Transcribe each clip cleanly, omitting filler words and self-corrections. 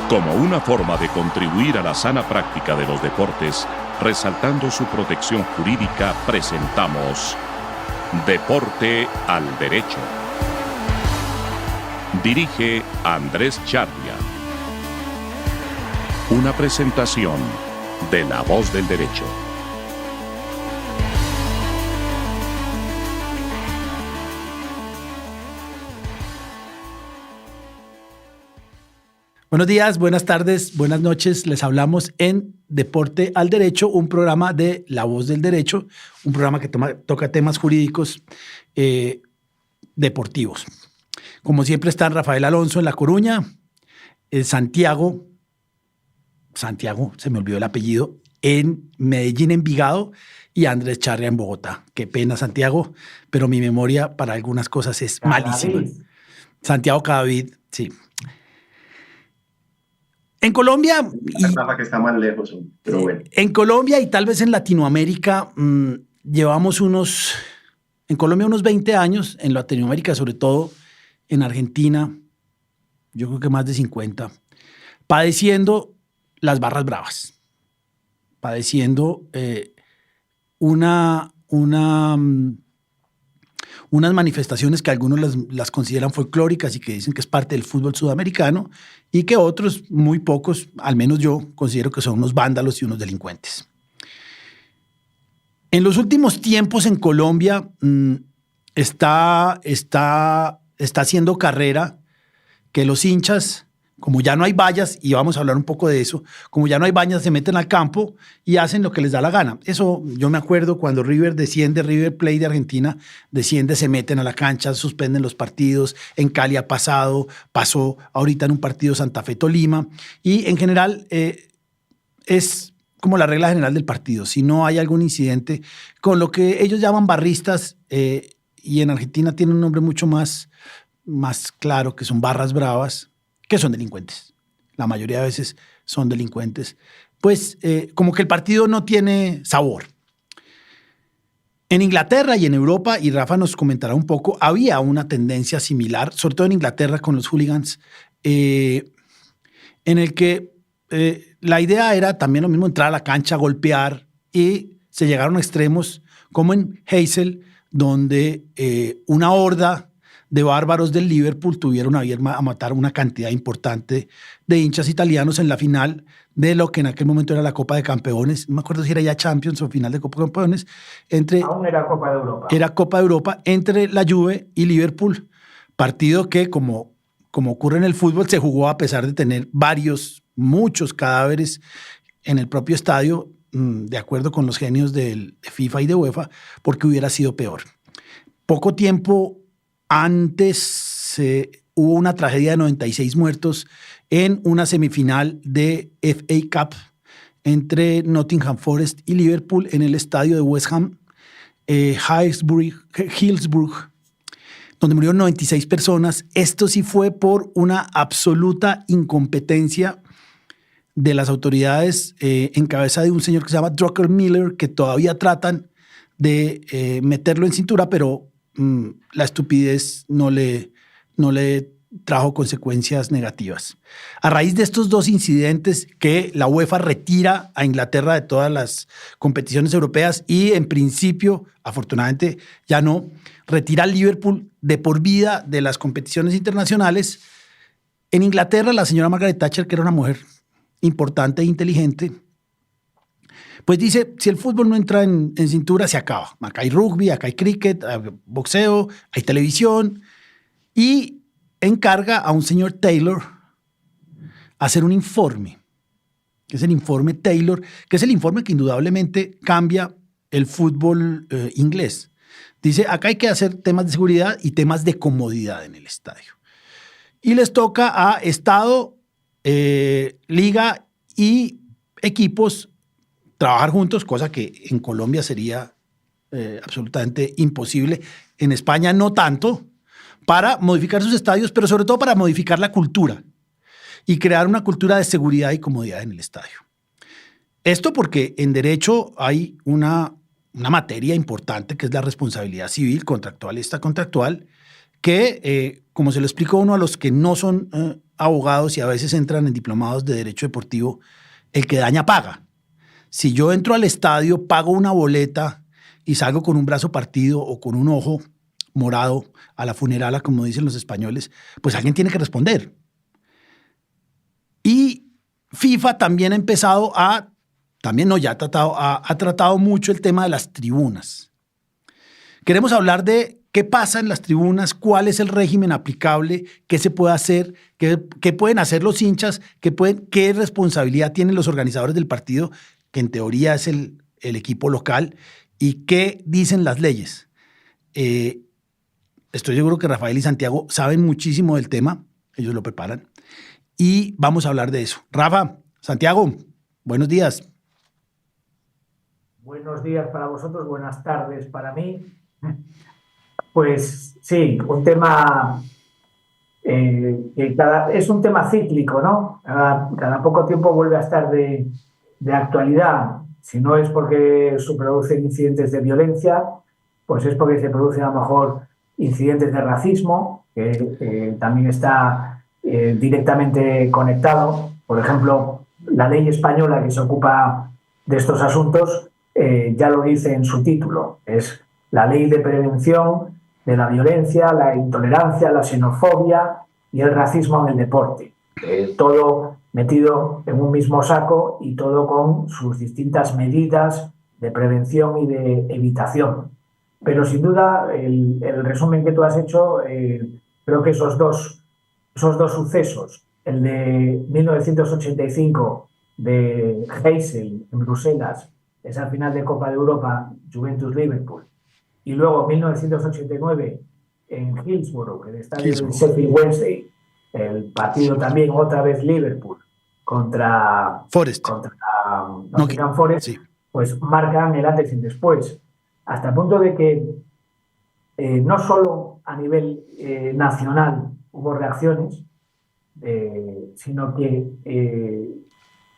Como una forma de contribuir a la sana práctica de los deportes, resaltando su protección jurídica, presentamos Deporte al Derecho. Dirige Andrés Charria. Una presentación de La Voz del Derecho. Buenos días, buenas tardes, buenas noches. Les hablamos en Deporte al Derecho, un programa de La Voz del Derecho, un programa que toca temas jurídicos deportivos. Como siempre están Rafael Alonso en La Coruña, Santiago, se me olvidó el apellido, en Medellín, Envigado, y Andrés Charria en Bogotá. Qué pena, Santiago, pero mi memoria para algunas cosas es malísima. Santiago Cadavid, sí. En Colombia, que está más lejos, pero bueno. En Colombia y tal vez en Latinoamérica llevamos unos 20 años, en Latinoamérica sobre todo, en Argentina, yo creo que más de 50, padeciendo las barras bravas, padeciendo unas manifestaciones que algunos las consideran folclóricas y que dicen que es parte del fútbol sudamericano y que otros, muy pocos, al menos yo, considero que son unos vándalos y unos delincuentes. En los últimos tiempos en Colombia está haciendo carrera que los hinchas, como ya no hay vallas, y vamos a hablar un poco de eso, como ya no hay vallas, se meten al campo y hacen lo que les da la gana. Eso yo me acuerdo cuando River Plate de Argentina desciende, se meten a la cancha, suspenden los partidos. En Cali pasó ahorita en un partido Santa Fe-Tolima, y en general es como la regla general del partido. Si no hay algún incidente con lo que ellos llaman barristas, y en Argentina tiene un nombre mucho más claro, que son barras bravas, que son delincuentes. La mayoría de veces son delincuentes. Pues como que el partido no tiene sabor. En Inglaterra y en Europa, y Rafa nos comentará un poco, había una tendencia similar, sobre todo en Inglaterra con los hooligans, en el que la idea era también lo mismo, entrar a la cancha, golpear, y se llegaron a extremos como en Heysel, donde una horda de bárbaros del Liverpool tuvieron a bien a matar una cantidad importante de hinchas italianos en la final de lo que en aquel momento era la Copa de Campeones. No me acuerdo si era ya Champions o final de Copa de Campeones. Aún era Copa de Europa. Era Copa de Europa entre la Juve y Liverpool. Partido que, como ocurre en el fútbol, se jugó a pesar de tener muchos cadáveres en el propio estadio, de acuerdo con los genios de FIFA y de UEFA, porque hubiera sido peor. Poco tiempo antes hubo una tragedia de 96 muertos en una semifinal de FA Cup entre Nottingham Forest y Liverpool en el estadio de West Ham, Hillsborough, donde murieron 96 personas. Esto sí fue por una absoluta incompetencia de las autoridades en cabeza de un señor que se llama Drucker Miller, que todavía tratan de meterlo en cintura, pero la estupidez no le trajo consecuencias negativas. A raíz de estos dos incidentes, que la UEFA retira a Inglaterra de todas las competiciones europeas y en principio, afortunadamente ya no, retira a Liverpool de por vida de las competiciones internacionales, en Inglaterra la señora Margaret Thatcher, que era una mujer importante e inteligente, pues dice, si el fútbol no entra en cintura, se acaba. Acá hay rugby, acá hay cricket, hay boxeo, hay televisión. Y encarga a un señor Taylor hacer un informe, que es el informe Taylor, que es el informe que indudablemente cambia el fútbol inglés. Dice, acá hay que hacer temas de seguridad y temas de comodidad en el estadio. Y les toca a Estado, liga y equipos trabajar juntos, cosa que en Colombia sería absolutamente imposible. En España no tanto, para modificar sus estadios, pero sobre todo para modificar la cultura y crear una cultura de seguridad y comodidad en el estadio. Esto porque en derecho hay una materia importante que es la responsabilidad civil, contractual y extracontractual, que, como se lo explico a uno a los que no son abogados y a veces entran en diplomados de derecho deportivo, el que daña paga. Si yo entro al estadio, pago una boleta y salgo con un brazo partido o con un ojo morado a la funerala, como dicen los españoles, pues alguien tiene que responder. Y FIFA también ha empezado ha tratado mucho el tema de las tribunas. Queremos hablar de qué pasa en las tribunas, cuál es el régimen aplicable, qué se puede hacer, qué pueden hacer los hinchas, qué responsabilidad tienen los organizadores del partido, que en teoría es el equipo local, y qué dicen las leyes. Estoy seguro que Rafael y Santiago saben muchísimo del tema, ellos lo preparan, y vamos a hablar de eso. Rafa, Santiago, buenos días. Buenos días para vosotros, buenas tardes para mí. Pues sí, un tema es un tema cíclico, ¿no? Cada poco tiempo vuelve a estar de actualidad. Si no es porque se producen incidentes de violencia, pues es porque se producen a lo mejor incidentes de racismo, que también está directamente conectado. Por ejemplo, la ley española que se ocupa de estos asuntos ya lo dice en su título, es la Ley de Prevención de la Violencia, la Intolerancia, la Xenofobia y el Racismo en el Deporte. Todo metido en un mismo saco y todo con sus distintas medidas de prevención y de evitación. Pero sin duda, el resumen que tú has hecho, creo que esos dos sucesos, el de 1985 de Heysel en Bruselas, esa final de Copa de Europa, Juventus-Liverpool, y luego 1989 en Hillsborough, el estadio del Sheffield Wednesday, el partido también otra vez Liverpool contra Nottingham Forest, sí. Pues marcan el antes y el después, hasta el punto de que no solo a nivel nacional hubo reacciones, sino que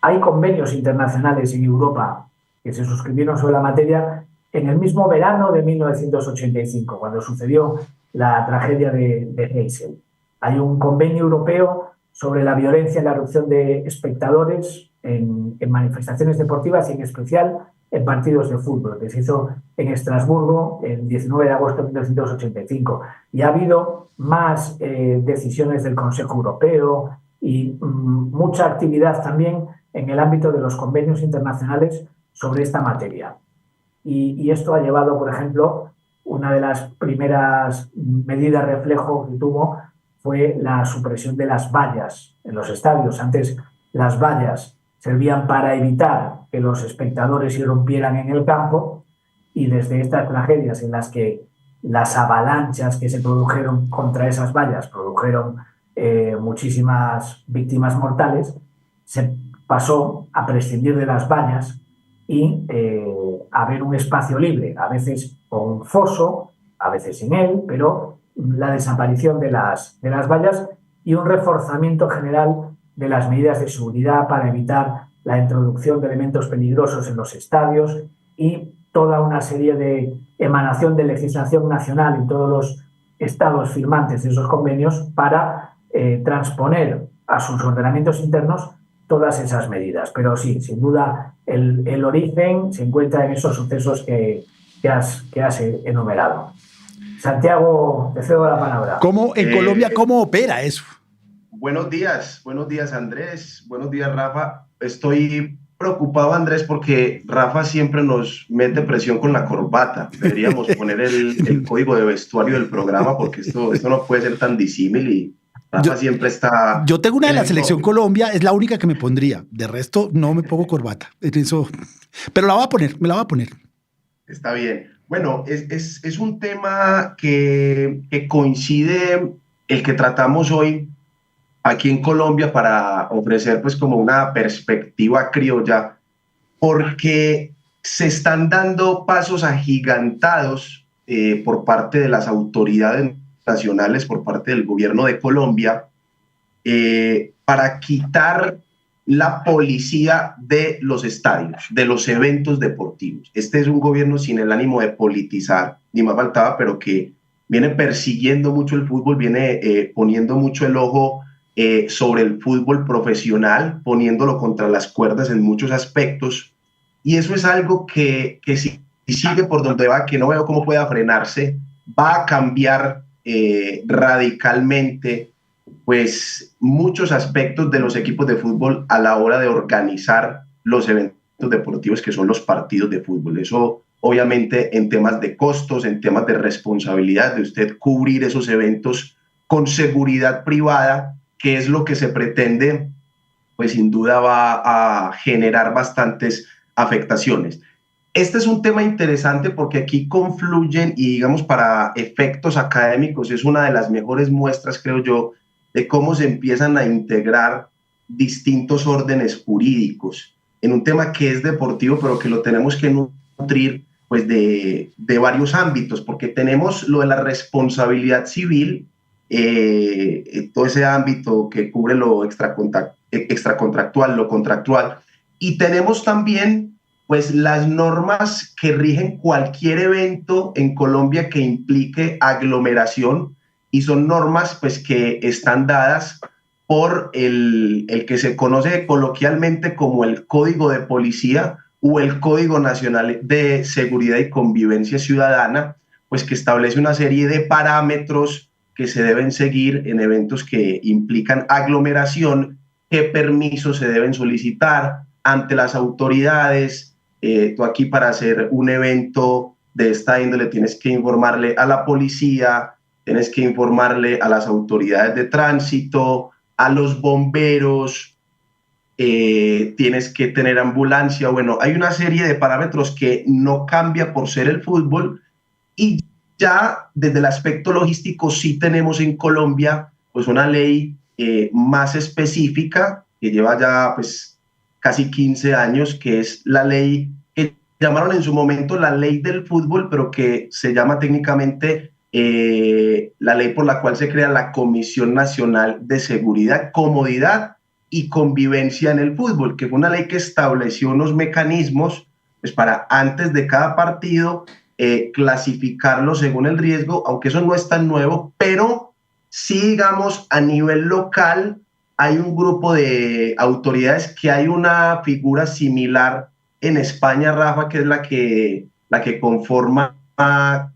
hay convenios internacionales en Europa que se suscribieron sobre la materia en el mismo verano de 1985, cuando sucedió la tragedia de Heysel. Hay un convenio europeo sobre la violencia y la erupción de espectadores en manifestaciones deportivas y en especial en partidos de fútbol, que se hizo en Estrasburgo el 19 de agosto de 1985. Y ha habido más decisiones del Consejo Europeo y mucha actividad también en el ámbito de los convenios internacionales sobre esta materia. Y esto ha llevado, por ejemplo, una de las primeras medidas reflejo que tuvo fue la supresión de las vallas en los estadios. Antes las vallas servían para evitar que los espectadores irrumpieran en el campo, y desde estas tragedias en las que las avalanchas que se produjeron contra esas vallas produjeron muchísimas víctimas mortales, se pasó a prescindir de las vallas y a ver un espacio libre, a veces con un foso, a veces sin él, pero la desaparición de las vallas y un reforzamiento general de las medidas de seguridad para evitar la introducción de elementos peligrosos en los estadios y toda una serie de emanación de legislación nacional en todos los estados firmantes de esos convenios para transponer a sus ordenamientos internos todas esas medidas. Pero sí, sin duda, el origen se encuentra en esos sucesos que has enumerado. Santiago, te cedo la palabra. En Colombia, ¿cómo opera eso? Buenos días Andrés, buenos días Rafa. Estoy preocupado, Andrés, porque Rafa siempre nos mete presión con la corbata. Deberíamos poner el código de vestuario del programa, porque esto no puede ser tan disímil y Rafa siempre está... Yo tengo una de la Selección Colombia, es la única que me pondría. De resto, no me pongo corbata. Eso, pero me la voy a poner. Está bien. Bueno, es un tema que coincide el que tratamos hoy aquí en Colombia para ofrecer pues como una perspectiva criolla, porque se están dando pasos agigantados por parte de las autoridades nacionales, por parte del gobierno de Colombia, para quitar la policía de los estadios, de los eventos deportivos. Este es un gobierno sin el ánimo de politizar, ni más faltaba, pero que viene persiguiendo mucho el fútbol, viene poniendo mucho el ojo sobre el fútbol profesional, poniéndolo contra las cuerdas en muchos aspectos. Y eso es algo que si sigue por donde va, que no veo cómo pueda frenarse, va a cambiar radicalmente pues muchos aspectos de los equipos de fútbol a la hora de organizar los eventos deportivos que son los partidos de fútbol. Eso obviamente en temas de costos, en temas de responsabilidad de usted cubrir esos eventos con seguridad privada, que es lo que se pretende, pues sin duda va a generar bastantes afectaciones. Este es un tema interesante porque aquí confluyen y digamos para efectos académicos es una de las mejores muestras, creo yo, de cómo se empiezan a integrar distintos órdenes jurídicos en un tema que es deportivo, pero que lo tenemos que nutrir pues de varios ámbitos, porque tenemos lo de la responsabilidad civil, todo ese ámbito que cubre lo extracontractual, lo contractual, y tenemos también pues las normas que rigen cualquier evento en Colombia que implique aglomeración, y son normas pues que están dadas por el que se conoce coloquialmente como el Código de Policía o el Código Nacional de Seguridad y Convivencia Ciudadana, pues que establece una serie de parámetros que se deben seguir en eventos que implican aglomeración, qué permisos se deben solicitar ante las autoridades. Tú aquí para hacer un evento de esta índole tienes que informarle a la policía, tienes que informarle a las autoridades de tránsito, a los bomberos, tienes que tener ambulancia. Bueno, hay una serie de parámetros que no cambia por ser el fútbol, y ya desde el aspecto logístico sí tenemos en Colombia pues una ley más específica que lleva ya pues casi 15 años, que es la ley que llamaron en su momento la ley del fútbol, pero que se llama técnicamente la ley por la cual se crea la Comisión Nacional de Seguridad, Comodidad y Convivencia en el Fútbol, que fue una ley que estableció unos mecanismos pues, para antes de cada partido clasificarlo según el riesgo, aunque eso no es tan nuevo, pero sí, digamos, a nivel local hay un grupo de autoridades que hay una figura similar en España, Rafa, que es la que conforma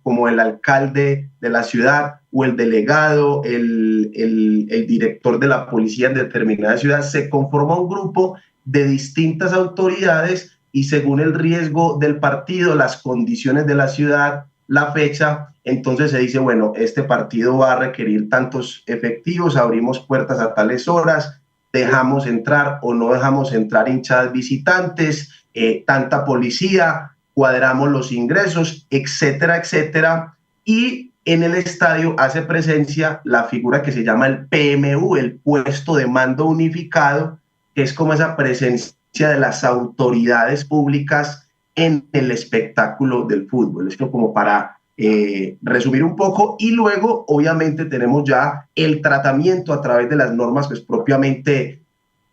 como el alcalde de la ciudad o el delegado, el director de la policía en determinada ciudad. Se conforma un grupo de distintas autoridades y según el riesgo del partido, las condiciones de la ciudad, la fecha, entonces se dice, bueno, este partido va a requerir tantos efectivos, abrimos puertas a tales horas, dejamos entrar o no dejamos entrar hinchadas visitantes, tanta policía, cuadramos los ingresos, etcétera, etcétera. Y en el estadio hace presencia la figura que se llama el PMU, el puesto de mando unificado, que es como esa presencia de las autoridades públicas en el espectáculo del fútbol. Esto como para resumir un poco, y luego obviamente tenemos ya el tratamiento a través de las normas pues propiamente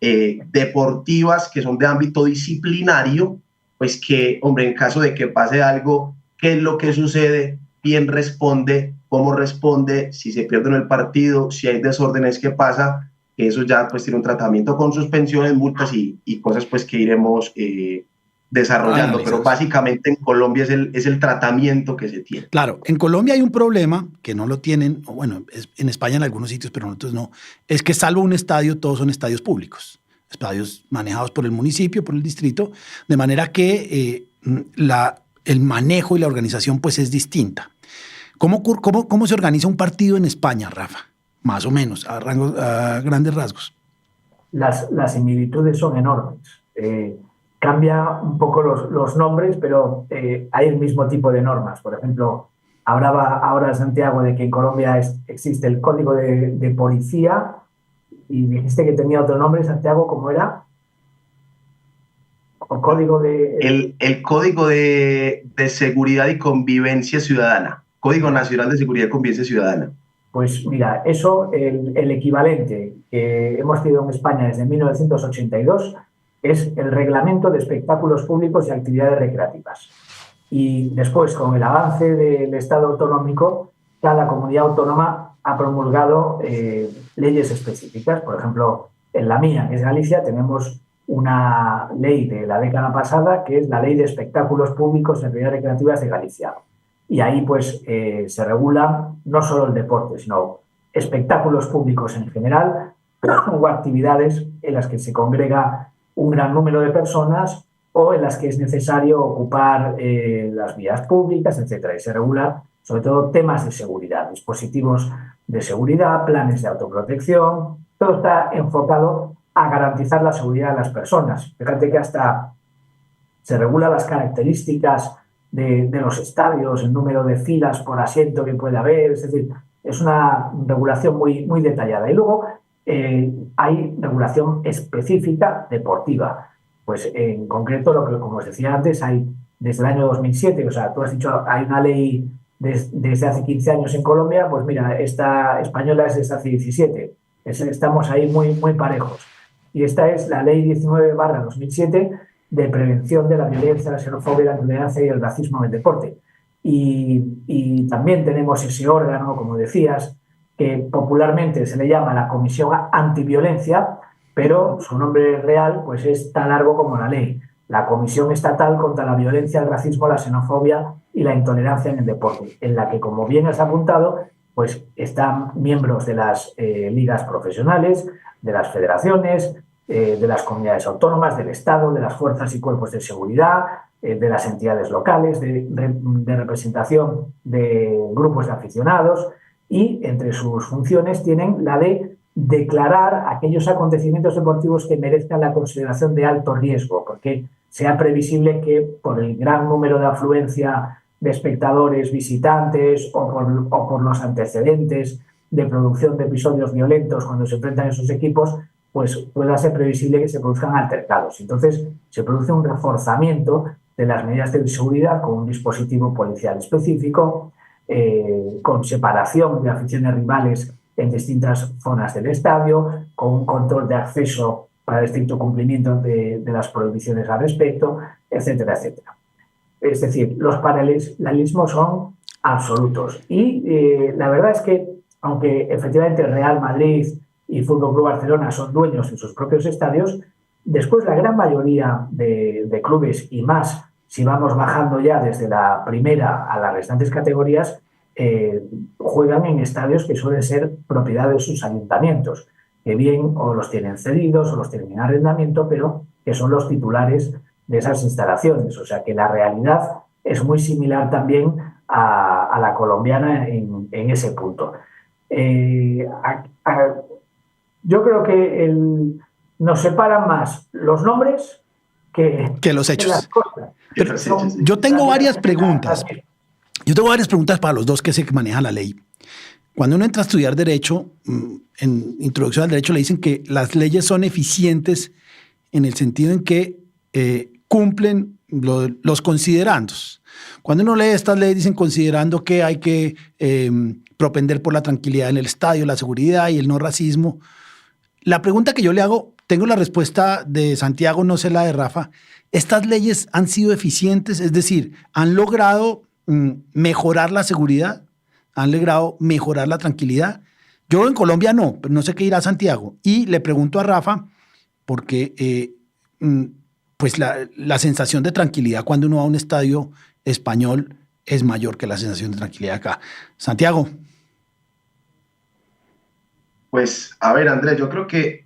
deportivas, que son de ámbito disciplinario, pues que, hombre, en caso de que pase algo, ¿qué es lo que sucede? ¿Quién responde? ¿Cómo responde? Si se pierde en el partido, si hay desórdenes, ¿qué pasa? Que eso ya pues tiene un tratamiento con suspensiones, multas y cosas pues que iremos desarrollando, pero básicamente en Colombia es el tratamiento que se tiene. Claro, en Colombia hay un problema que no lo tienen, bueno, en España en algunos sitios, pero en otros no, es que salvo un estadio, todos son estadios públicos, estadios manejados por el municipio, por el distrito, de manera que el manejo y la organización pues es distinta. ¿Cómo se organiza un partido en España, Rafa? Más o menos, a grandes rasgos. Las similitudes son enormes. Cambia un poco los nombres, pero hay el mismo tipo de normas. Por ejemplo, hablaba ahora Santiago de que en Colombia existe el Código de Policía, y dijiste que tenía otro nombre, Santiago, ¿cómo era? ¿O código de...? El Código de Seguridad y Convivencia Ciudadana. Código Nacional de Seguridad y Convivencia Ciudadana. Pues mira, eso, el equivalente que hemos tenido en España desde 1982 es el Reglamento de Espectáculos Públicos y Actividades Recreativas. Y después, con el avance del Estado autonómico, cada comunidad autónoma ha promulgado leyes específicas. Por ejemplo, en la mía, que es Galicia, tenemos una ley de la década pasada, que es la Ley de Espectáculos Públicos y Actividades Recreativas de Galicia. Y ahí pues se regula no solo el deporte, sino espectáculos públicos en general o actividades en las que se congrega un gran número de personas o en las que es necesario ocupar las vías públicas, etcétera. Y se regula sobre todo temas de seguridad, dispositivos de seguridad, planes de autoprotección. Todo está enfocado a garantizar la seguridad de las personas. Fíjate que hasta se regula las características de los estadios, el número de filas por asiento que puede haber, es decir, es una regulación muy, muy detallada. Y luego hay regulación específica deportiva. Pues en concreto, lo que, como os decía antes, hay desde el año 2007, o sea, tú has dicho, hay una ley desde hace 15 años en Colombia, pues mira, esta española es desde hace 17. Estamos ahí muy, muy parejos. Y esta es la Ley 19/2007 de prevención de la violencia, la xenofobia, la intolerancia y el racismo en el deporte. Y también tenemos ese órgano, como decías, que popularmente se le llama la Comisión Antiviolencia, pero su nombre real pues es tan largo como la ley. La Comisión Estatal contra la Violencia, el Racismo, la Xenofobia y la Intolerancia en el Deporte, en la que, como bien has apuntado, pues están miembros de las ligas profesionales, de las federaciones, de las comunidades autónomas, del Estado, de las fuerzas y cuerpos de seguridad, de las entidades locales, de representación de grupos de aficionados, y entre sus funciones tienen la de declarar aquellos acontecimientos deportivos que merezcan la consideración de alto riesgo, porque sea previsible que por el gran número de afluencia de espectadores visitantes o por los antecedentes de producción de episodios violentos cuando se enfrentan esos equipos, pues pueda ser previsible que se produzcan altercados. Entonces, se produce un reforzamiento de las medidas de seguridad con un dispositivo policial específico, con separación de aficiones rivales en distintas zonas del estadio, con un control de acceso para el estricto cumplimiento de las prohibiciones al respecto, etcétera, etcétera. Es decir, los paralelismos son absolutos. Y la verdad es que, aunque efectivamente Real Madrid y Fútbol Club Barcelona son dueños de sus propios estadios, después la gran mayoría de clubes, y más si vamos bajando ya desde la primera a las restantes categorías, juegan en estadios que suelen ser propiedad de sus ayuntamientos, que bien o los tienen cedidos o los tienen en arrendamiento, pero que son los titulares de esas instalaciones. O sea que la realidad es muy similar también a la colombiana en ese punto. Yo creo que nos separan más los nombres que los hechos. las cosas. Pero yo tengo varias preguntas. Yo tengo varias preguntas para los dos que se manejan la ley. Cuando uno entra a estudiar Derecho, en Introducción al Derecho le dicen que las leyes son eficientes en el sentido en que cumplen los considerandos. Cuando uno lee estas leyes, dicen considerando que hay que propender por la tranquilidad en el estadio, la seguridad y el no racismo. La pregunta que yo le hago, tengo la respuesta de Santiago, no sé la de Rafa. ¿Estas leyes han sido eficientes? Es decir, ¿han logrado mejorar la seguridad? ¿Han logrado mejorar la tranquilidad? Yo en Colombia no, pero no sé qué dirá Santiago. Y le pregunto a Rafa, porque pues la sensación de tranquilidad cuando uno va a un estadio español es mayor que la sensación de tranquilidad acá. Santiago. Pues, a ver, Andrés, yo creo que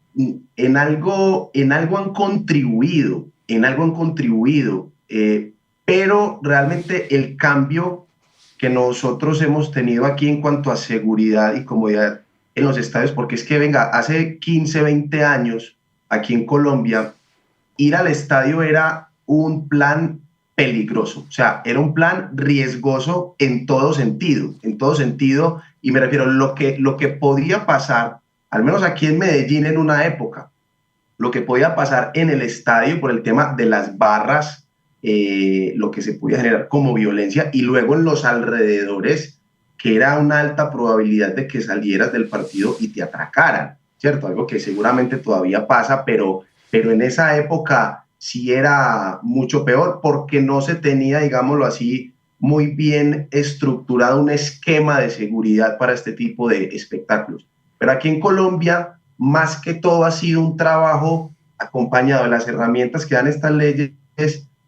en algo han contribuido, pero realmente el cambio que nosotros hemos tenido aquí en cuanto a seguridad y comodidad en los estadios, porque es que, venga, hace 15, 20 años, aquí en Colombia, ir al estadio era un plan peligroso, o sea, era un plan riesgoso en todo sentido, y me refiero a lo que podía pasar, al menos aquí en Medellín en una época, lo que podía pasar en el estadio por el tema de las barras, lo que se podía generar como violencia, y luego en los alrededores, que era una alta probabilidad de que salieras del partido y te atracaran, ¿cierto? Algo que seguramente todavía pasa, pero en esa época sí era mucho peor porque no se tenía, digámoslo así, muy bien estructurado un esquema de seguridad para este tipo de espectáculos. Pero aquí en Colombia, más que todo ha sido un trabajo acompañado de las herramientas que dan estas leyes,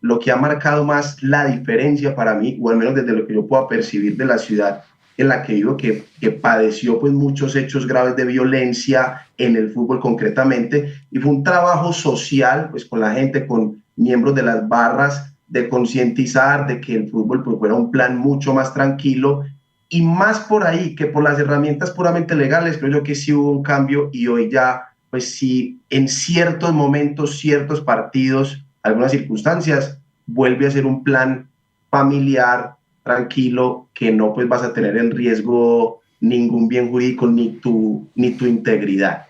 lo que ha marcado más la diferencia para mí, o al menos desde lo que yo puedo percibir de la ciudad en la que vivo, que padeció pues muchos hechos graves de violencia en el fútbol concretamente, y fue un trabajo social pues con la gente, con miembros de las barras, de concientizar de que el fútbol pues fuera un plan mucho más tranquilo, y más por ahí que por las herramientas puramente legales. Creo yo que sí hubo un cambio, y hoy ya pues sí en ciertos momentos, ciertos partidos, algunas circunstancias, vuelve a ser un plan familiar, tranquilo, que no pues vas a tener en riesgo ningún bien jurídico ni tu integridad.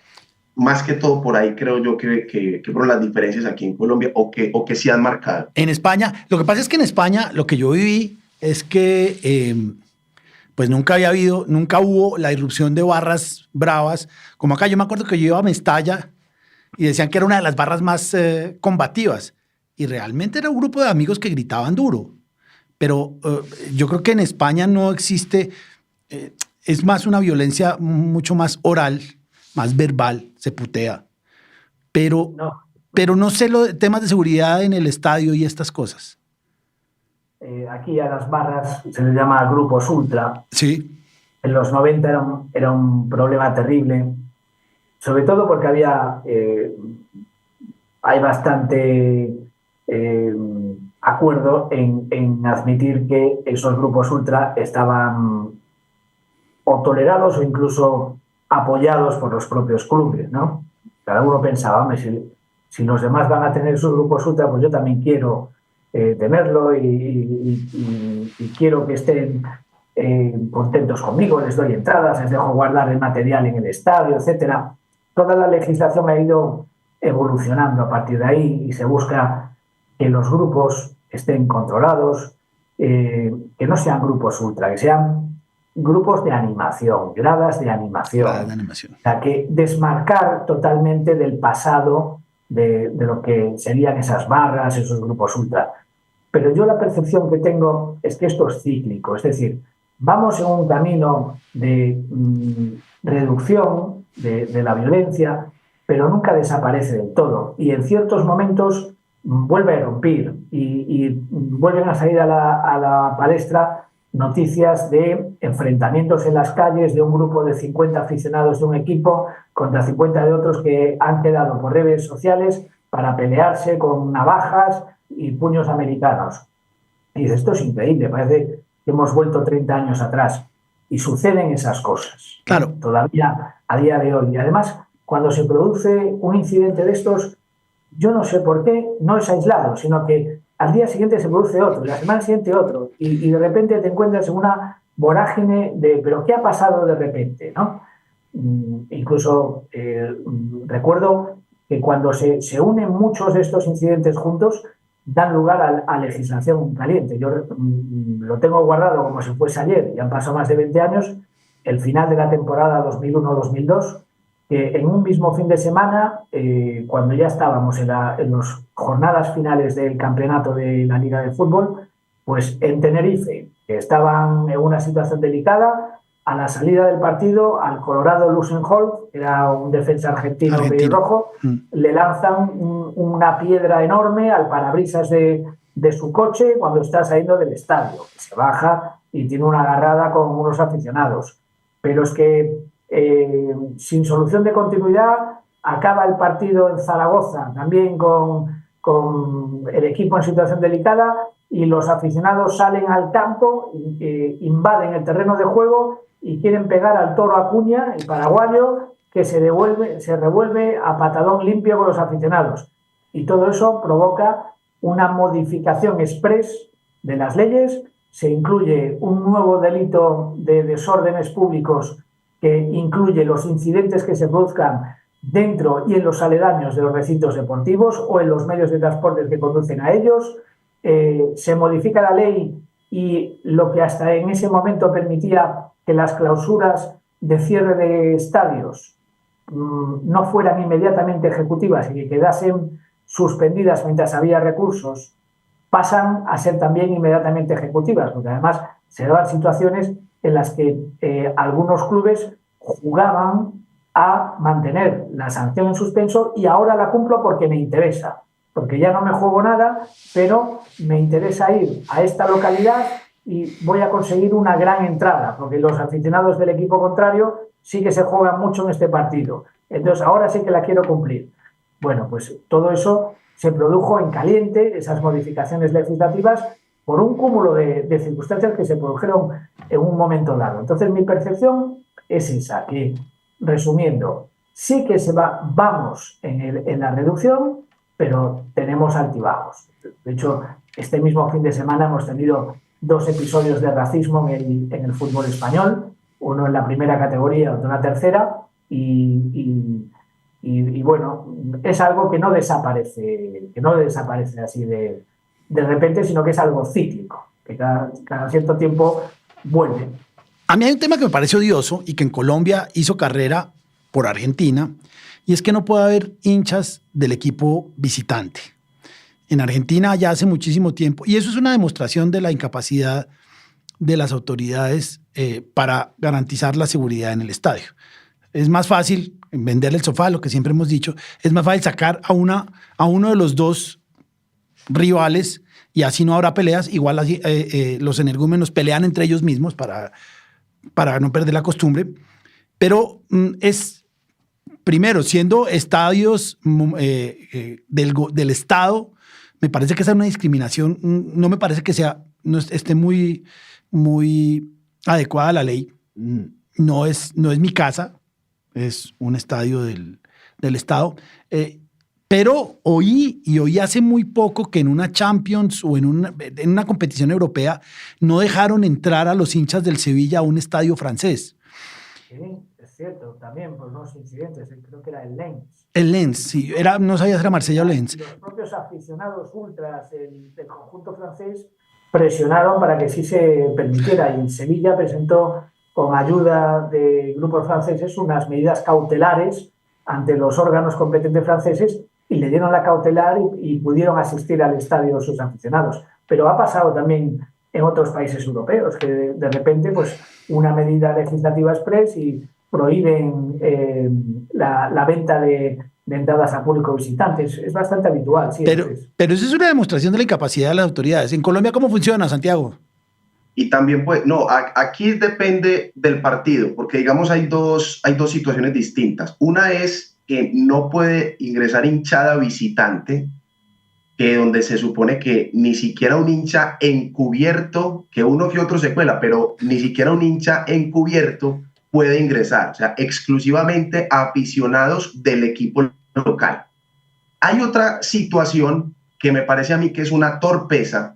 Más que todo por ahí creo yo que fueron las diferencias aquí en Colombia, o que se han marcado. En España, lo que pasa es que en España lo que yo viví es que pues nunca hubo la irrupción de barras bravas. Como acá, yo me acuerdo que yo iba a Mestalla y decían que era una de las barras más combativas. Y realmente era un grupo de amigos que gritaban duro. Pero yo creo que en España no existe, es más una violencia mucho más oral, más verbal, se putea. Pero no sé temas de seguridad en el estadio y estas cosas. Aquí a las barras se les llama grupos ultra. Sí. En los 90 era un problema terrible, sobre todo porque hay bastante acuerdo en admitir que esos grupos ultra estaban o tolerados o incluso apoyados por los propios clubes, ¿no? Cada uno pensaba, hombre, si los demás van a tener sus grupos ultra, pues yo también quiero tenerlo y quiero que estén contentos conmigo, les doy entradas, les dejo guardar el material en el estadio, etcétera. Toda la legislación ha ido evolucionando a partir de ahí y se busca que los grupos estén controlados, que no sean grupos ultra, que sean grupos de animación, gradas de animación. O sea, que desmarcar totalmente del pasado de lo que serían esas barras, esos grupos ultra. Pero yo la percepción que tengo es que esto es cíclico, es decir, vamos en un camino de reducción de la violencia, pero nunca desaparece del todo. Y en ciertos momentos vuelve a irrumpir y vuelven a salir a la palestra noticias de enfrentamientos en las calles de un grupo de 50 aficionados de un equipo contra 50 de otros que han quedado por redes sociales para pelearse con navajas y puños americanos. Y dice, esto es increíble, parece que hemos vuelto 30 años atrás. Y suceden esas cosas. Claro. Todavía a día de hoy. Y además, cuando se produce un incidente de estos, yo no sé por qué, no es aislado, sino que al día siguiente se produce otro, la semana siguiente otro, y de repente te encuentras en una vorágine de ¿pero qué ha pasado de repente? ¿No? Incluso recuerdo que cuando se unen muchos de estos incidentes juntos, dan lugar a legislación caliente. Yo lo tengo guardado como si fuese ayer, ya han pasado más de 20 años, el final de la temporada 2001-2002, que en un mismo fin de semana, cuando ya estábamos en las jornadas finales del campeonato de la Liga de Fútbol, pues en Tenerife, que estaban en una situación delicada, a la salida del partido, al Colorado Lusenholz, que era un defensa argentino. Pelirrojo, le lanzan una piedra enorme al parabrisas de su coche cuando está saliendo del estadio, que se baja y tiene una agarrada con unos aficionados. Pero es que sin solución de continuidad acaba el partido en Zaragoza, también con el equipo en situación delicada, y los aficionados salen al campo, invaden el terreno de juego y quieren pegar al Toro Acuña, el paraguayo, que se revuelve a patadón limpio con los aficionados. Y todo eso provoca una modificación exprés de las leyes. Se incluye un nuevo delito de desórdenes públicos que incluye los incidentes que se produzcan dentro y en los aledaños de los recintos deportivos o en los medios de transporte que conducen a ellos. Se modifica la ley y lo que hasta en ese momento permitía que las clausuras de cierre de estadios no fueran inmediatamente ejecutivas y que quedasen suspendidas mientras había recursos, pasan a ser también inmediatamente ejecutivas, porque además se daban situaciones en las que algunos clubes jugaban a mantener la sanción en suspenso y ahora la cumplo porque me interesa, porque ya no me juego nada, pero me interesa ir a esta localidad y voy a conseguir una gran entrada, porque los aficionados del equipo contrario sí que se juegan mucho en este partido. Entonces ahora sí que la quiero cumplir. Bueno, pues todo eso se produjo en caliente, esas modificaciones legislativas, por un cúmulo de circunstancias que se produjeron en un momento dado. Entonces mi percepción es esa, que resumiendo, sí que vamos en la reducción, pero tenemos altibajos. De hecho, este mismo fin de semana hemos tenido 2 episodios de racismo en el fútbol español, uno en la primera categoría, otro en la tercera, y bueno, es algo que no desaparece así de repente, sino que es algo cíclico, que cada cierto tiempo vuelve. A mí hay un tema que me parece odioso y que en Colombia hizo carrera por Argentina, y es que no puede haber hinchas del equipo visitante. En Argentina ya hace muchísimo tiempo, y eso es una demostración de la incapacidad de las autoridades para garantizar la seguridad en el estadio. Es más fácil vender el sofá, lo que siempre hemos dicho, es más fácil sacar a uno de los 2 rivales y así no habrá peleas. Igual así, los energúmenos pelean entre ellos mismos para no perder la costumbre. Pero primero, siendo estadios del Estado, me parece que esa es una discriminación. No me parece que esté muy adecuada a la ley. No es mi casa, es un estadio del Estado. Pero oí hace muy poco que en una Champions o en una competición europea no dejaron entrar a los hinchas del Sevilla a un estadio francés. Sí, es cierto, también por unos incidentes, creo que era el Lens. El Lens, sí, no sabía si era Marsella o Lens. Los propios aficionados ultras del conjunto francés presionaron para que sí se permitiera, y Sevilla presentó con ayuda de grupos franceses unas medidas cautelares ante los órganos competentes franceses y le dieron la cautelar y pudieron asistir al estadio sus aficionados. Pero ha pasado también en otros países europeos, que de repente pues una medida legislativa express y prohíben la venta de entradas a público visitantes. Es bastante habitual. Sí, pero eso es una demostración de la incapacidad de las autoridades. ¿En Colombia cómo funciona, Santiago? Y también, pues, no, aquí depende del partido, porque digamos hay dos situaciones distintas. Una es que no puede ingresar hinchada visitante, que donde se supone que ni siquiera un hincha encubierto, que uno que otro se cuela, pero ni siquiera un hincha encubierto puede ingresar, o sea, exclusivamente aficionados del equipo local. Hay otra situación que me parece a mí que es una torpeza,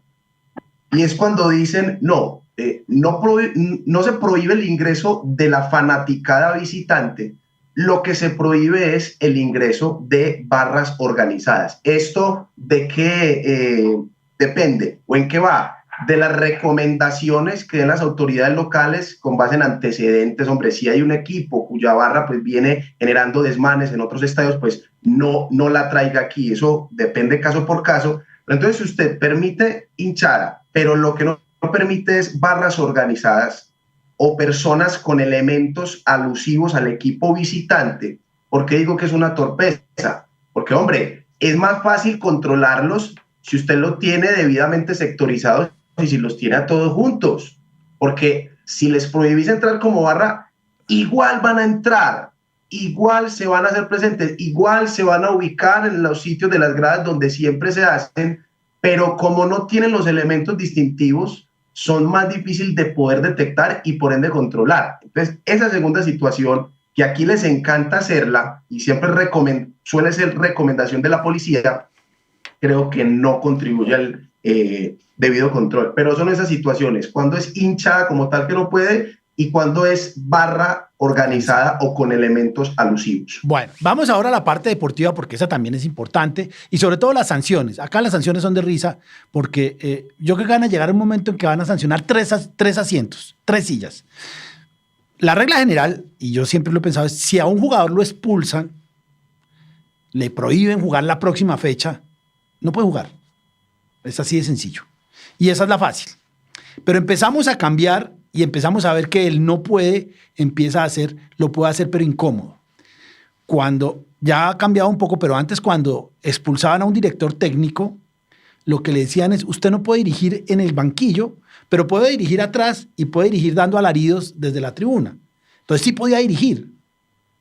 y es cuando dicen, no se prohíbe el ingreso de la fanaticada visitante, lo que se prohíbe es el ingreso de barras organizadas. ¿Esto de qué depende o en qué va? De las recomendaciones que den las autoridades locales con base en antecedentes. Hombre, si hay un equipo cuya barra pues viene generando desmanes en otros estadios, pues no la traiga aquí. Eso depende caso por caso. Pero entonces, si usted permite hinchada, pero lo que no permite es barras organizadas o personas con elementos alusivos al equipo visitante. ¿Por qué digo que es una torpeza? Porque, hombre, es más fácil controlarlos si usted lo tiene debidamente sectorizados y si los tiene a todos juntos. Porque si les prohibís entrar como barra, igual van a entrar, igual se van a hacer presentes, igual se van a ubicar en los sitios de las gradas donde siempre se hacen, pero como no tienen los elementos distintivos, son más difíciles de poder detectar y por ende controlar. Entonces, esa segunda situación, que aquí les encanta hacerla y siempre suele ser recomendación de la policía, creo que no contribuye al debido control. Pero son esas situaciones, cuando es hinchada como tal que no puede y cuando es barra organizada o con elementos alusivos. Bueno, vamos ahora a la parte deportiva porque esa también es importante y sobre todo las sanciones. Acá las sanciones son de risa porque yo creo que van a llegar un momento en que van a sancionar tres asientos, 3 sillas. La regla general, y yo siempre lo he pensado, es si a un jugador lo expulsan, le prohíben jugar la próxima fecha, no puede jugar. Es así de sencillo. Y esa es la fácil. Pero empezamos a cambiar y empezamos a ver que él no puede, empieza a hacer, lo puede hacer, pero incómodo. Cuando ya ha cambiado un poco, pero antes cuando expulsaban a un director técnico, lo que le decían es, usted no puede dirigir en el banquillo, pero puede dirigir atrás y puede dirigir dando alaridos desde la tribuna. Entonces sí podía dirigir.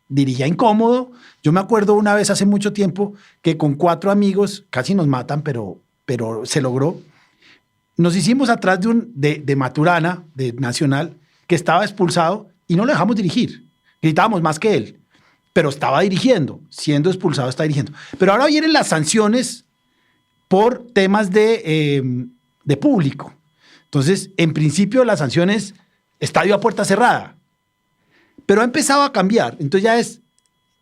Dirigía incómodo. Yo me acuerdo una vez hace mucho tiempo que con 4 amigos, casi nos matan, pero se logró. Nos hicimos atrás de Maturana, de Nacional, que estaba expulsado y no lo dejamos dirigir. Gritábamos más que él, pero estaba dirigiendo. Siendo expulsado, está dirigiendo. Pero ahora vienen las sanciones por temas de público. Entonces, en principio, las sanciones, estadio a puerta cerrada. Pero ha empezado a cambiar. Entonces ya es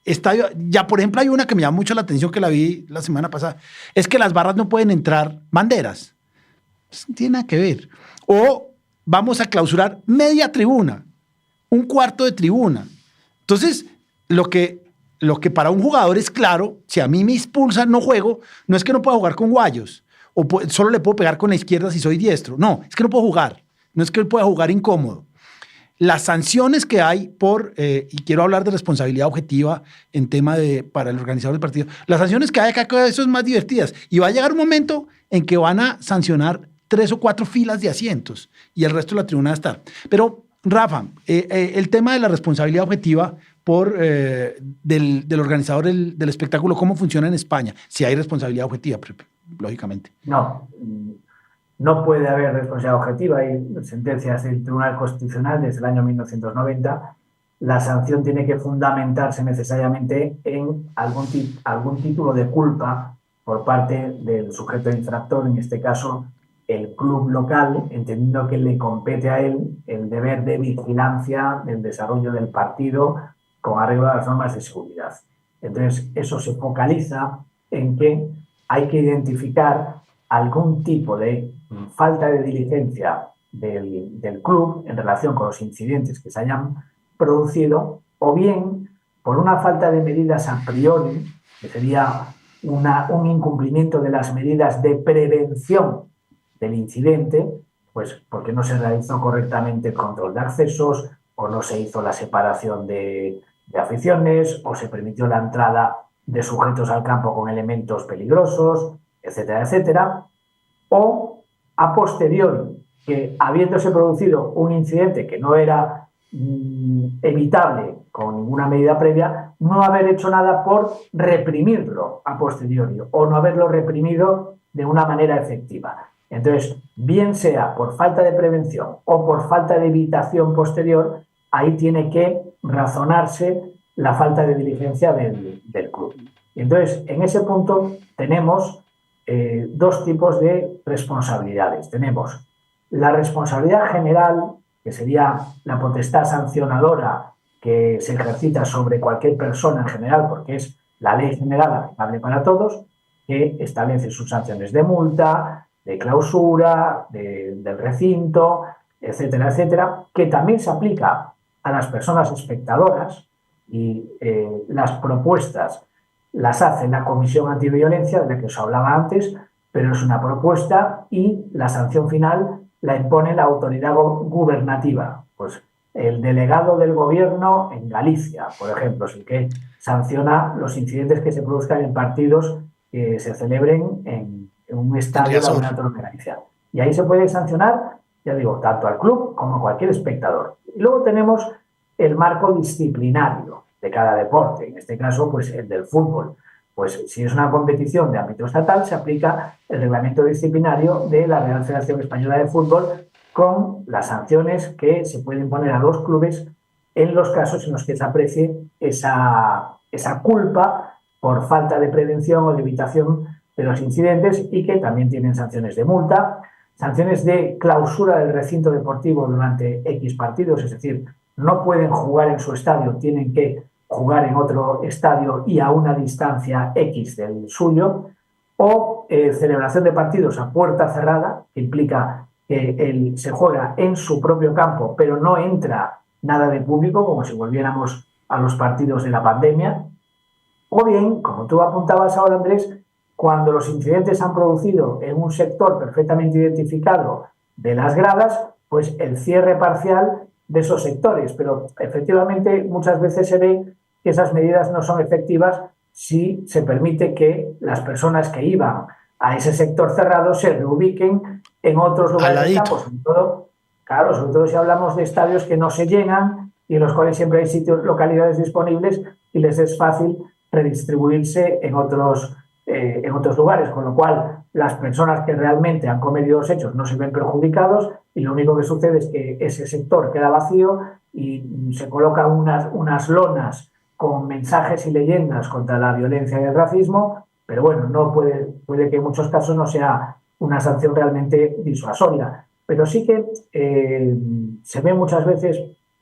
estadio. Ya, por ejemplo, hay una que me llama mucho la atención, que la vi la semana pasada. Es que las barras no pueden entrar banderas. Eso no tiene nada que ver. O vamos a clausurar media tribuna, un cuarto de tribuna. Entonces, lo que para un jugador es claro, si a mí me expulsan, no juego, no es que no pueda jugar con guayos, o solo le puedo pegar con la izquierda si soy diestro. No, es que no puedo jugar. No es que él pueda jugar incómodo. Las sanciones que hay y quiero hablar de responsabilidad objetiva en tema para el organizador del partido, las sanciones que hay acá, cada vez son más divertidas. Y va a llegar un momento en que van a sancionar 3 o 4 filas de asientos y el resto de la tribuna va a estar. Pero, Rafa, el tema de la responsabilidad objetiva del organizador del espectáculo, ¿cómo funciona en España? Si hay responsabilidad objetiva, lógicamente. No puede haber responsabilidad objetiva. Hay sentencias del Tribunal Constitucional desde el año 1990. La sanción tiene que fundamentarse necesariamente en algún título de culpa por parte del sujeto infractor, en este caso el club local, entendiendo que le compete a él el deber de vigilancia del desarrollo del partido con arreglo a las normas de seguridad. Entonces, eso se focaliza en que hay que identificar algún tipo de falta de diligencia del club en relación con los incidentes que se hayan producido, o bien por una falta de medidas a priori, que sería un incumplimiento de las medidas de prevención del incidente, pues porque no se realizó correctamente el control de accesos, o no se hizo la separación de aficiones, o se permitió la entrada de sujetos al campo con elementos peligrosos, etcétera, etcétera, o a posteriori, que habiéndose producido un incidente que no era evitable con ninguna medida previa, no haber hecho nada por reprimirlo a posteriori, o no haberlo reprimido de una manera efectiva. Entonces, bien sea por falta de prevención o por falta de evitación posterior, ahí tiene que razonarse la falta de diligencia del club. Entonces, en ese punto tenemos 2 tipos de responsabilidades. Tenemos la responsabilidad general, que sería la potestad sancionadora que se ejercita sobre cualquier persona en general, porque es la ley general aplicable para todos, que establece sus sanciones de multa, de clausura, del recinto, etcétera, etcétera, que también se aplica a las personas espectadoras, y las propuestas las hace la Comisión Antiviolencia, de la que os hablaba antes, pero es una propuesta y la sanción final la impone la autoridad gubernativa. Pues el delegado del gobierno en Galicia, por ejemplo, es el que sanciona los incidentes que se produzcan en partidos que se celebren en un estadio de alguna otra Galicia. Y ahí se puede sancionar, ya digo, tanto al club como a cualquier espectador. Y luego tenemos el marco disciplinario de cada deporte, en este caso, pues el del fútbol. Pues si es una competición de ámbito estatal, se aplica el reglamento disciplinario de la Real Federación Española de Fútbol, con las sanciones que se pueden poner a los clubes en los casos en los que se aprecie esa culpa por falta de prevención o de evitación de los incidentes, y que también tienen sanciones de multa, sanciones de clausura del recinto deportivo durante X partidos, es decir, no pueden jugar en su estadio, tienen que jugar en otro estadio y a una distancia X del suyo, o celebración de partidos a puerta cerrada, que implica que se juega en su propio campo, pero no entra nada de público, como si volviéramos a los partidos de la pandemia, o bien, como tú apuntabas ahora, Andrés, cuando los incidentes han producido en un sector perfectamente identificado de las gradas, pues el cierre parcial de esos sectores. Pero efectivamente muchas veces se ve que esas medidas no son efectivas si se permite que las personas que iban a ese sector cerrado se reubiquen en otros lugares del campo, sobre todo si hablamos de estadios que no se llenan y en los cuales siempre hay sitios, localidades disponibles y les es fácil redistribuirse en otros lugares, con lo cual las personas que realmente han cometido los hechos no se ven perjudicados y lo único que sucede es que ese sector queda vacío y se colocan unas lonas con mensajes y leyendas contra la violencia y el racismo, pero bueno, no puede que en muchos casos no sea una sanción realmente disuasoria. Pero sí que se ve muchas veces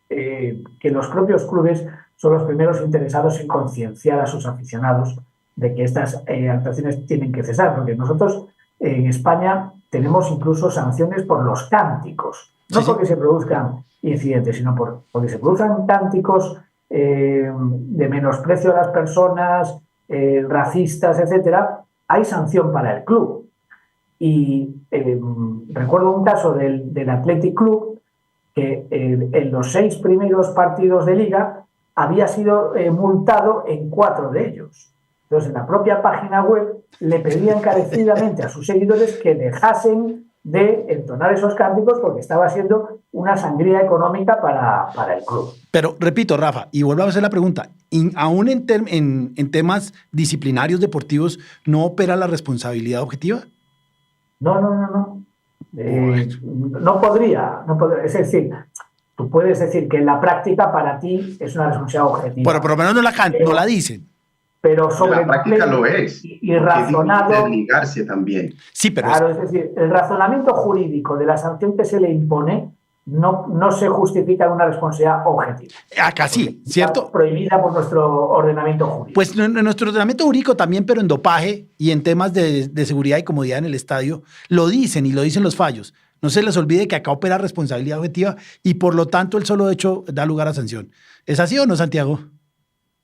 que los propios clubes son los primeros interesados en concienciar a sus aficionados de que estas actuaciones tienen que cesar, porque nosotros en España tenemos incluso sanciones por los cánticos, no porque se produzcan incidentes, sino porque se produzcan cánticos de menosprecio a las personas, racistas, etcétera. Hay sanción para el club. Y recuerdo un caso del Athletic Club que en los 6 primeros partidos de liga había sido multado en 4 de ellos. Entonces, en la propia página web le pedían encarecidamente a sus seguidores que dejasen de entonar esos cánticos porque estaba siendo una sangría económica para el club. Pero repito, Rafa, y vuelvo a hacer la pregunta, ¿aún en temas disciplinarios deportivos no opera la responsabilidad objetiva? No. No podría. Es decir, tú puedes decir que en la práctica para ti es una responsabilidad objetiva. Pero por lo menos no la dicen. Pero sobre la práctica lo es. Y razonado. Es desligarse también. Sí, pero claro, es decir, el razonamiento jurídico de la sanción que se le impone no se justifica en una responsabilidad objetiva. Acá sí, ¿cierto? Prohibida por nuestro ordenamiento jurídico. Pues en nuestro ordenamiento jurídico también, pero en dopaje y en temas de seguridad y comodidad en el estadio, lo dicen y lo dicen los fallos. No se les olvide que acá opera responsabilidad objetiva y por lo tanto el solo hecho da lugar a sanción. ¿Es así o no, Santiago?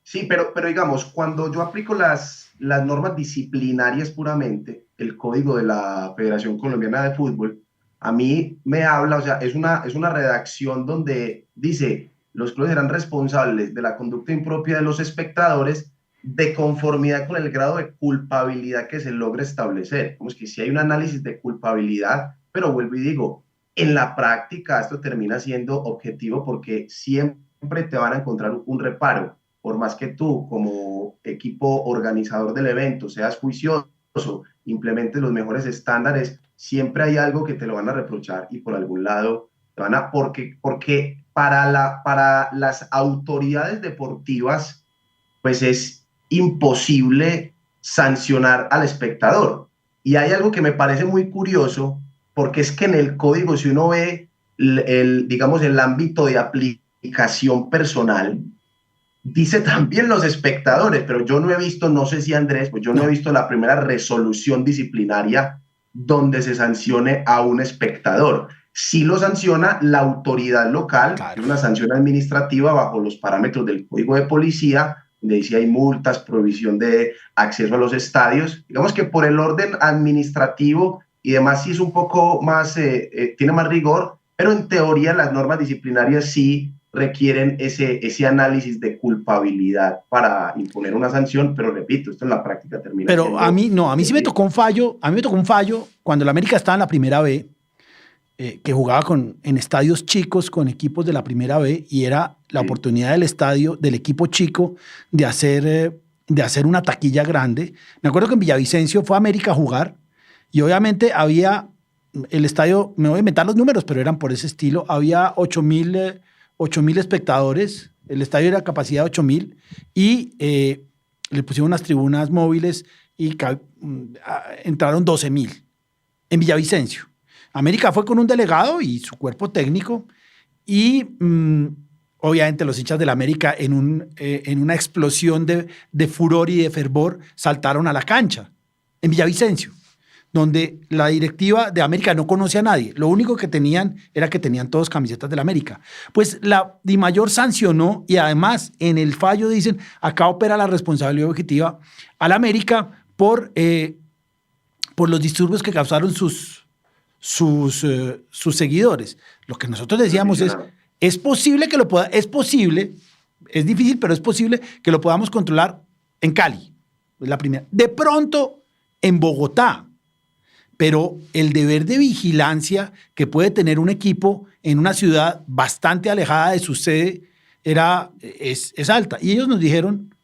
Sí, pero digamos, cuando yo aplico las normas disciplinarias puramente, el código de la Federación Colombiana de Fútbol, a mí me habla, o sea, es una redacción donde dice, los clubes serán responsables de la conducta impropia de los espectadores de conformidad con el grado de culpabilidad que se logre establecer. Como es que si hay un análisis de culpabilidad, pero vuelvo y digo, en la práctica esto termina siendo objetivo porque siempre te van a encontrar un reparo. Por más que tú, como equipo organizador del evento, seas juicioso, implementes los mejores estándares, siempre hay algo que te lo van a reprochar y por algún lado te van a... Porque para las autoridades deportivas, pues es imposible sancionar al espectador. Y hay algo que me parece muy curioso, porque es que en el código, si uno ve digamos, el ámbito de aplicación personal, dice también los espectadores, pero yo no he visto, no sé si Andrés, pues yo no he visto la primera resolución disciplinaria donde se sancione a un espectador. Sí lo sanciona la autoridad local, claro. Una sanción administrativa bajo los parámetros del Código de Policía, donde dice hay multas, prohibición de acceso a los estadios. Digamos que por el orden administrativo y demás sí es un poco más, tiene más rigor, pero en teoría las normas disciplinarias sí requieren ese análisis de culpabilidad para imponer una sanción, pero repito, esto en la práctica termina. Pero a mí sí me tocó un fallo, cuando el América estaba en la primera B, que jugaba en estadios chicos con equipos de la primera B y era la oportunidad del estadio, del equipo chico, de hacer una taquilla grande. Me acuerdo que en Villavicencio fue a América a jugar y obviamente había el estadio, me voy a inventar los números, pero eran por ese estilo, había 8,000 espectadores, el estadio era capacidad de 8,000 y le pusieron unas tribunas móviles y entraron 12,000 en Villavicencio. América fue con un delegado y su cuerpo técnico y obviamente los hinchas del América en una explosión de furor y de fervor saltaron a la cancha en Villavicencio, donde la directiva de América no conoce a nadie. Lo único que tenían era que tenían todos camisetas del América. Pues la DIMAYOR sancionó y además en el fallo dicen, acá opera la responsabilidad objetiva al América por por los disturbios que causaron sus seguidores. Lo que nosotros decíamos es posible que lo pueda, es posible, es difícil, pero es posible que lo podamos controlar en Cali, es la primera. De pronto en Bogotá, pero el deber de vigilancia que puede tener un equipo en una ciudad bastante alejada de su sede es alta. Y ellos nos dijeron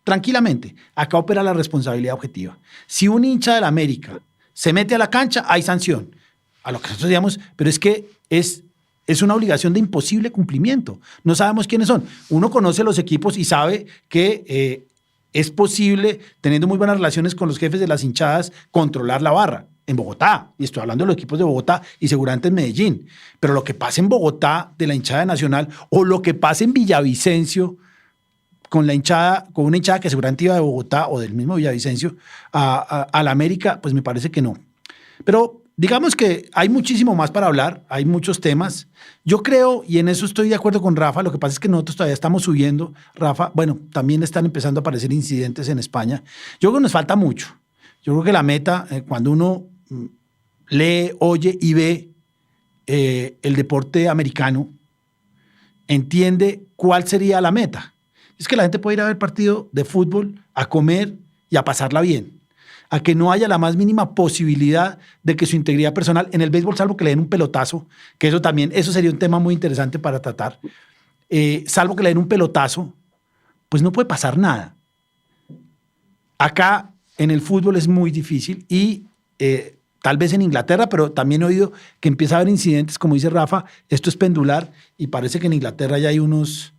tranquilamente, acá opera la responsabilidad objetiva. Si un hincha del América se mete a la cancha, hay sanción. A lo que nosotros decíamos, pero es que es una obligación de imposible cumplimiento. No sabemos quiénes son. Uno conoce los equipos y sabe que es posible, teniendo muy buenas relaciones con los jefes de las hinchadas, controlar la barra en Bogotá. Y estoy hablando de los equipos de Bogotá y seguramente en Medellín. Pero lo que pasa en Bogotá de la hinchada Nacional o lo que pasa en Villavicencio con una hinchada que seguramente iba de Bogotá o del mismo Villavicencio a la América, pues me parece que no. Pero digamos que hay muchísimo más para hablar, hay muchos temas. Yo creo, y en eso estoy de acuerdo con Rafa, lo que pasa es que nosotros todavía estamos subiendo. Rafa, bueno, también están empezando a aparecer incidentes en España. Yo creo que nos falta mucho. Yo creo que la meta, cuando uno lee, oye y ve el deporte americano, entiende cuál sería la meta. Es que la gente puede ir a ver partido de fútbol, a comer y a pasarla bien. A que no haya la más mínima posibilidad de que su integridad personal, en el béisbol, salvo que le den un pelotazo, que eso sería un tema muy interesante para tratar, salvo que le den un pelotazo, pues no puede pasar nada. Acá en el fútbol es muy difícil y tal vez en Inglaterra, pero también he oído que empieza a haber incidentes, como dice Rafa, esto es pendular y parece que en Inglaterra ya hay unos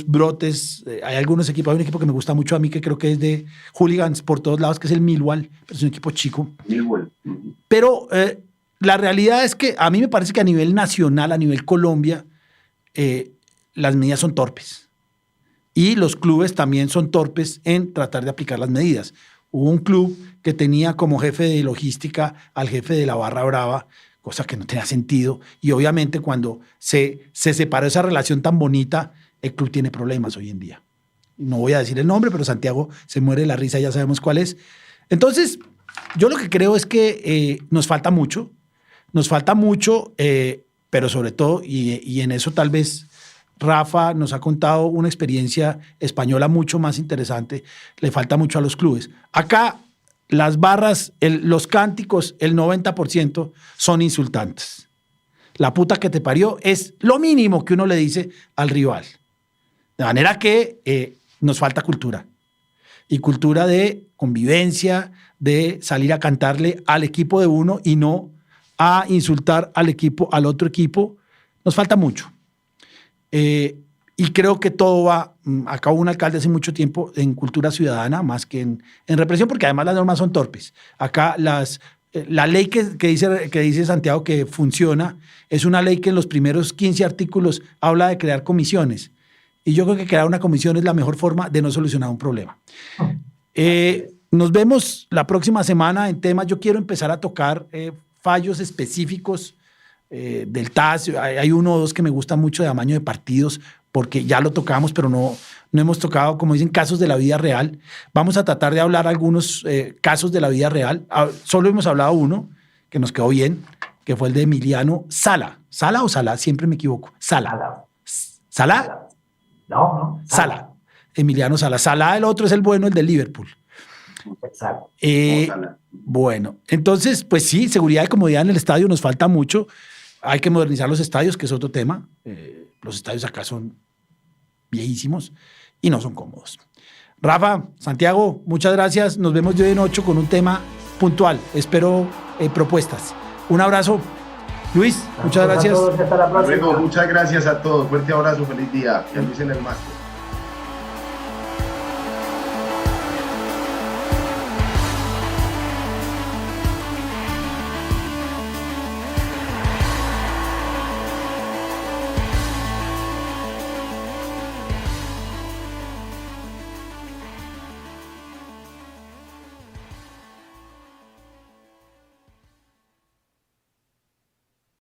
brotes, hay algunos equipos, hay un equipo que me gusta mucho a mí que creo que es de hooligans por todos lados, que es el Millwall, pero es un equipo chico. Millwall. Pero la realidad es que a mí me parece que a nivel nacional, a nivel Colombia, las medidas son torpes. Y los clubes también son torpes en tratar de aplicar las medidas. Hubo un club que tenía como jefe de logística al jefe de la Barra Brava, cosa que no tenía sentido. Y obviamente cuando se separó esa relación tan bonita, el club tiene problemas hoy en día. No voy a decir el nombre, pero Santiago se muere de la risa, ya sabemos cuál es. Entonces, yo lo que creo es que nos falta mucho, pero sobre todo, y en eso tal vez Rafa nos ha contado una experiencia española mucho más interesante, le falta mucho a los clubes. Acá las barras, los cánticos, el 90% son insultantes. La puta que te parió es lo mínimo que uno le dice al rival. De manera que nos falta cultura. Y cultura de convivencia, de salir a cantarle al equipo de uno y no a insultar al otro equipo. Nos falta mucho. Y creo que todo va, acá hubo un alcalde hace mucho tiempo en cultura ciudadana, más que en represión, porque además las normas son torpes. Acá la ley que dice Santiago que funciona es una ley que en los primeros 15 artículos habla de crear comisiones. Y yo creo que crear una comisión es la mejor forma de no solucionar un problema. Nos vemos la próxima semana en temas. Yo quiero empezar a tocar fallos específicos del TAS. Hay uno o dos que me gustan mucho de amaño de partidos, porque ya lo tocamos, pero no hemos tocado, como dicen, casos de la vida real. Vamos a tratar de hablar algunos casos de la vida real. Solo hemos hablado uno que nos quedó bien, que fue el de Emiliano Sala. ¿Sala o Sala? Siempre me equivoco. Sala. ¿Sala? No. Sala. Emiliano Sala. Sala, el otro es el bueno, el de Liverpool. Exacto. Bueno, entonces, pues sí, seguridad y comodidad en el estadio nos falta mucho. Hay que modernizar los estadios, que es otro tema. Los estadios acá son viejísimos y no son cómodos. Rafa, Santiago, muchas gracias. Nos vemos de hoy en 8 con un tema puntual. Espero propuestas. Un abrazo. Luis, muchas gracias. Hasta la próxima. Luego, muchas gracias a todos. Fuerte abrazo, feliz día. Y a Luis en el máster.